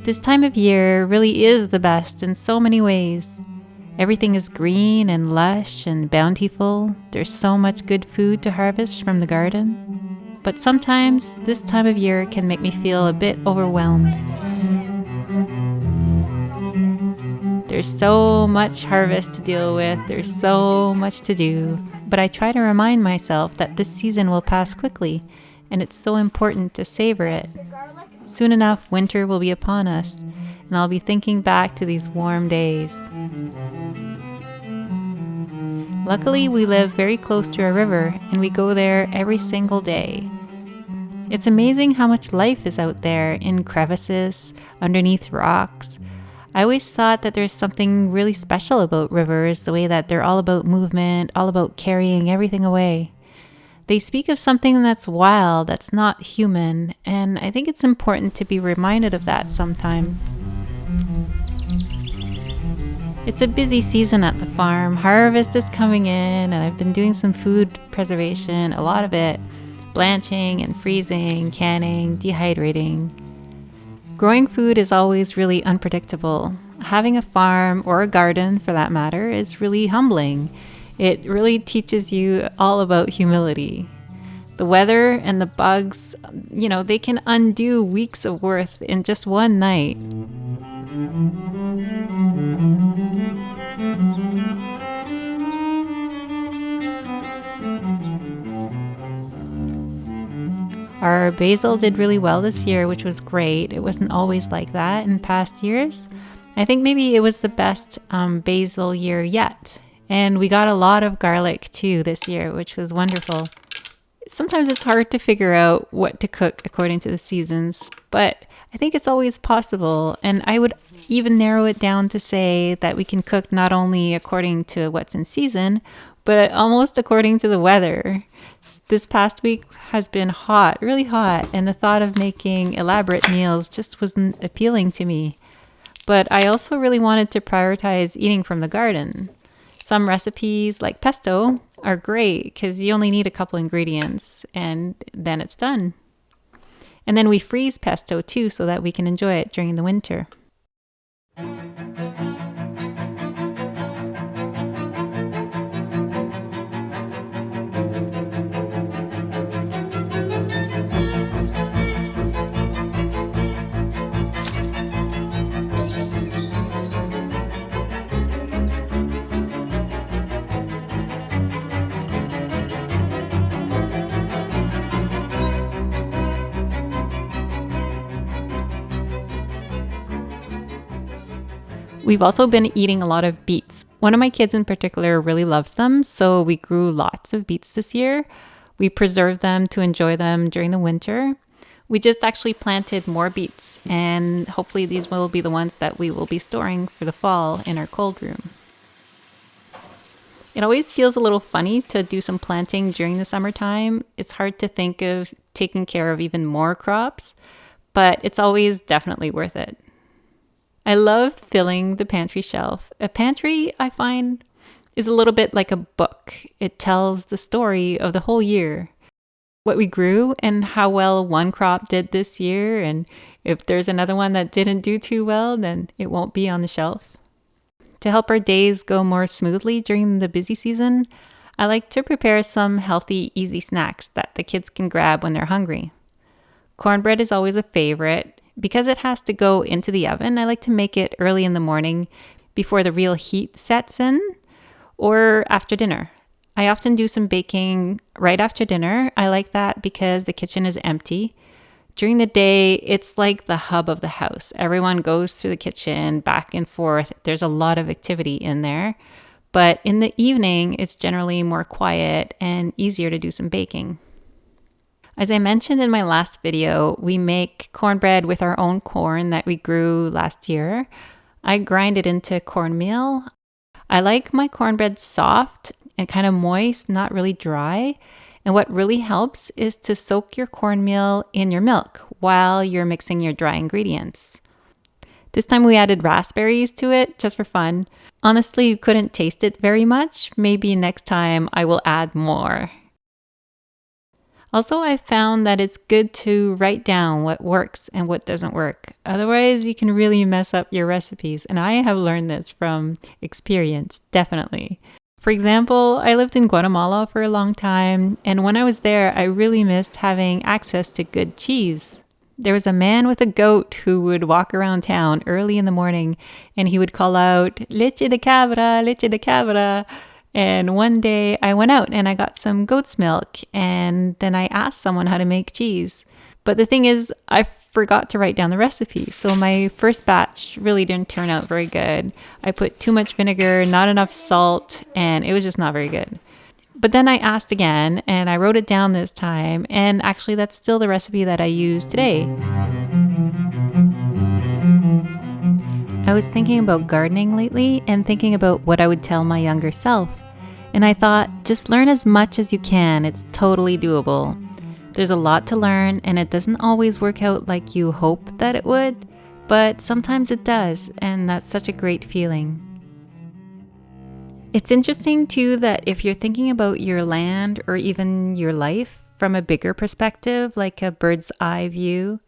This time of year really is the best in so many ways. Everything is green and lush and bountiful. There's so much good food to harvest from the garden. But sometimes this time of year can make me feel a bit overwhelmed. There's so much harvest to deal with. There's so much to do. But I try to remind myself that this season will pass quickly, and it's so important to savor it. Soon enough, winter will be upon us, and I'll be thinking back to these warm days. Luckily, we live very close to a river, and we go there every single day. It's amazing how much life is out there in crevices, underneath rocks. I always thought that there's something really special about rivers, the way that they're all about movement, all about carrying everything away. They speak of something that's wild, that's not human, and I think it's important to be reminded of that sometimes. It's a busy season at the farm. Harvest is coming in, and I've been doing some food preservation, a lot of it, blanching and freezing, canning, dehydrating. Growing food is always really unpredictable. Having a farm, or a garden for that matter, is really humbling. It really teaches you all about humility. The weather and the bugs, they can undo weeks of work in just one night. Our basil did really well this year, which was great. It wasn't always like that in past years. I think maybe it was the best basil year yet. And we got a lot of garlic too this year, which was wonderful. Sometimes it's hard to figure out what to cook according to the seasons, but I think it's always possible. And I would even narrow it down to say that we can cook not only according to what's in season, but almost according to the weather. This past week has been hot, really hot, and the thought of making elaborate meals just wasn't appealing to me. But I also really wanted to prioritize eating from the garden. Some recipes like pesto are great because you only need a couple ingredients and then it's done. And then we freeze pesto too so that we can enjoy it during the winter. We've also been eating a lot of beets. One of my kids in particular really loves them, so we grew lots of beets this year. We preserved them to enjoy them during the winter. We just actually planted more beets, and hopefully these will be the ones that we will be storing for the fall in our cold room. It always feels a little funny to do some planting during the summertime. It's hard to think of taking care of even more crops, but it's always definitely worth it. I love filling the pantry shelf. A pantry, I find, is a little bit like a book. It tells the story of the whole year. What we grew and how well one crop did this year, and if there's another one that didn't do too well, then it won't be on the shelf. To help our days go more smoothly during the busy season, I like to prepare some healthy, easy snacks that the kids can grab when they're hungry. Cornbread is always a favorite. Because it has to go into the oven, I like to make it early in the morning before the real heat sets in, or after dinner. I often do some baking right after dinner. I like that because the kitchen is empty. During the day, it's like the hub of the house. Everyone goes through the kitchen back and forth. There's a lot of activity in there. But in the evening, it's generally more quiet and easier to do some baking. As I mentioned in my last video, we make cornbread with our own corn that we grew last year. I grind it into cornmeal. I like my cornbread soft and kind of moist, not really dry. And what really helps is to soak your cornmeal in your milk while you're mixing your dry ingredients. This time we added raspberries to it just for fun. Honestly, you couldn't taste it very much. Maybe next time I will add more. Also, I found that it's good to write down what works and what doesn't work. Otherwise, you can really mess up your recipes. And I have learned this from experience, definitely. For example, I lived in Guatemala for a long time, and when I was there, I really missed having access to good cheese. There was a man with a goat who would walk around town early in the morning, and he would call out, leche de cabra, leche de cabra. And one day I went out and I got some goat's milk, and then I asked someone how to make cheese. But the thing is, I forgot to write down the recipe, so my first batch really didn't turn out very good. I put too much vinegar, not enough salt, and it was just not very good. But then I asked again, and I wrote it down this time, and actually that's still the recipe that I use today. I was thinking about gardening lately and thinking about what I would tell my younger self. And I thought, just learn as much as you can. It's totally doable. There's a lot to learn, and it doesn't always work out like you hope that it would, but sometimes it does, and that's such a great feeling. It's interesting too that if you're thinking about your land or even your life from a bigger perspective, like a bird's eye view,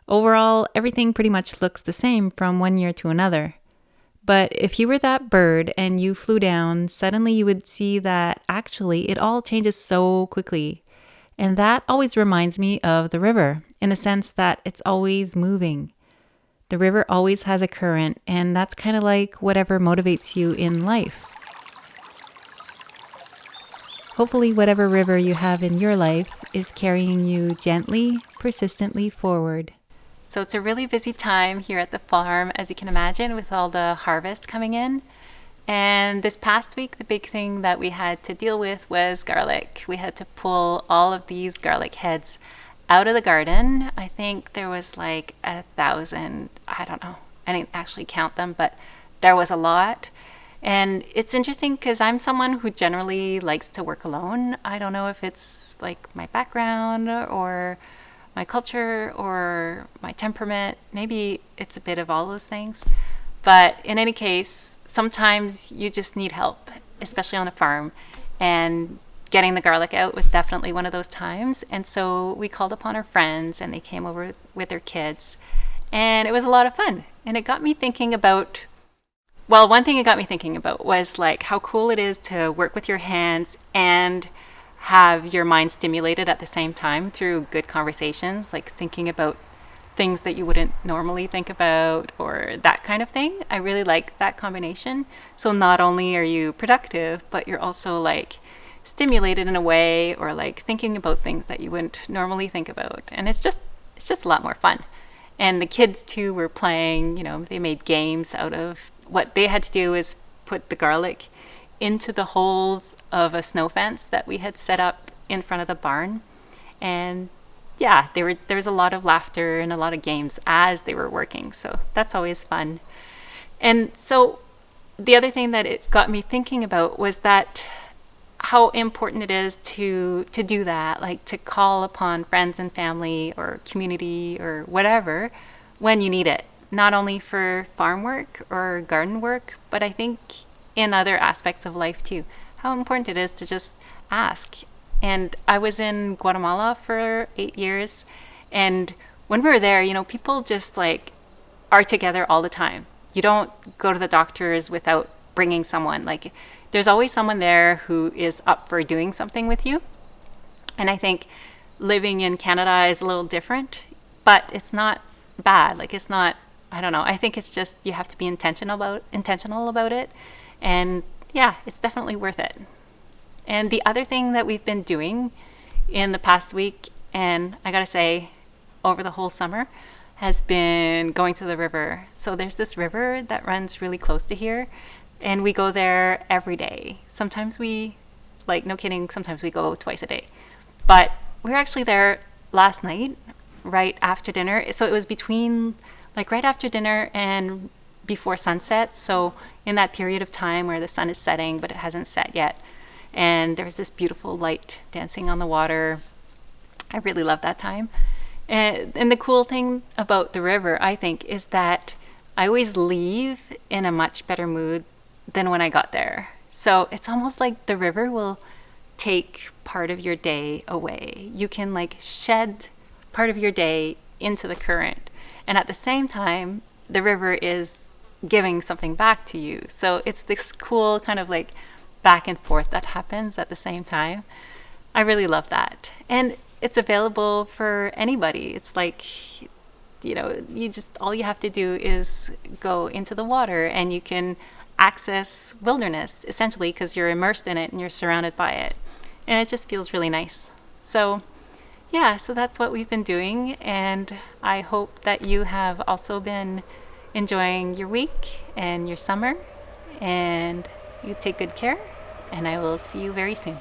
overall, everything pretty much looks the same from one year to another. But if you were that bird and you flew down, suddenly you would see that actually it all changes so quickly. And that always reminds me of the river, in the sense that it's always moving. The river always has a current, and that's kind of like whatever motivates you in life. Hopefully, whatever river you have in your life is carrying you gently, persistently forward. So it's a really busy time here at the farm, as you can imagine, with all the harvest coming in. And this past week, the big thing that we had to deal with was garlic. We had to pull all of these garlic heads out of the garden. I think there was like 1,000, I don't know. I didn't actually count them, but there was a lot. And it's interesting because I'm someone who generally likes to work alone. I don't know if it's like my background or my culture or my temperament. Maybe it's a bit of all those things. But in any case, sometimes you just need help, especially on a farm. And getting the garlic out was definitely one of those times. And so we called upon our friends and they came over with their kids. And it was a lot of fun. And it got me thinking about, well, one thing it got me thinking about was like how cool it is to work with your hands and have your mind stimulated at the same time through good conversations, like thinking about things that you wouldn't normally think about or that kind of thing. I really like that combination. So not only are you productive, but you're also like stimulated in a way, or like thinking about things that you wouldn't normally think about. And it's just a lot more fun. And the kids too were playing, they made games out of what they had to do is put the garlic into the holes of a snow fence that we had set up in front of the barn. And yeah, there was a lot of laughter and a lot of games as they were working. So that's always fun. And so the other thing that it got me thinking about was that how important it is to do that, like to call upon friends and family or community or whatever when you need it. Not only for farm work or garden work, but I think in other aspects of life too. How important it is to just ask. And I was in Guatemala for 8 years, and when we were there, people just like are together all the time. You don't go to the doctors without bringing someone. Like there's always someone there who is up for doing something with you. And I think living in Canada is a little different, but it's not bad. Like it's not, I don't know. I think it's just you have to be intentional about it. And yeah, it's definitely worth it. And the other thing that we've been doing in the past week, and I gotta say, over the whole summer, has been going to the river. So there's this river that runs really close to here, and we go there every day. Sometimes we, like, no kidding, sometimes we go twice a day. But we were actually there last night, right after dinner. So it was between, like, right after dinner and before sunset. So in that period of time where the sun is setting, but it hasn't set yet. And there was this beautiful light dancing on the water. I really love that time. And the cool thing about the river, I think, is that I always leave in a much better mood than when I got there. So it's almost like the river will take part of your day away. You can like shed part of your day into the current. And at the same time, the river is giving something back to you. So it's this cool kind of like back and forth that happens at the same time. I really love that. And it's available for anybody. It's like, you just, all you have to do is go into the water and you can access wilderness essentially because you're immersed in it and you're surrounded by it. And it just feels really nice. So yeah, so that's what we've been doing. And I hope that you have also been enjoying your week and your summer. And you take good care. And I will see you very soon.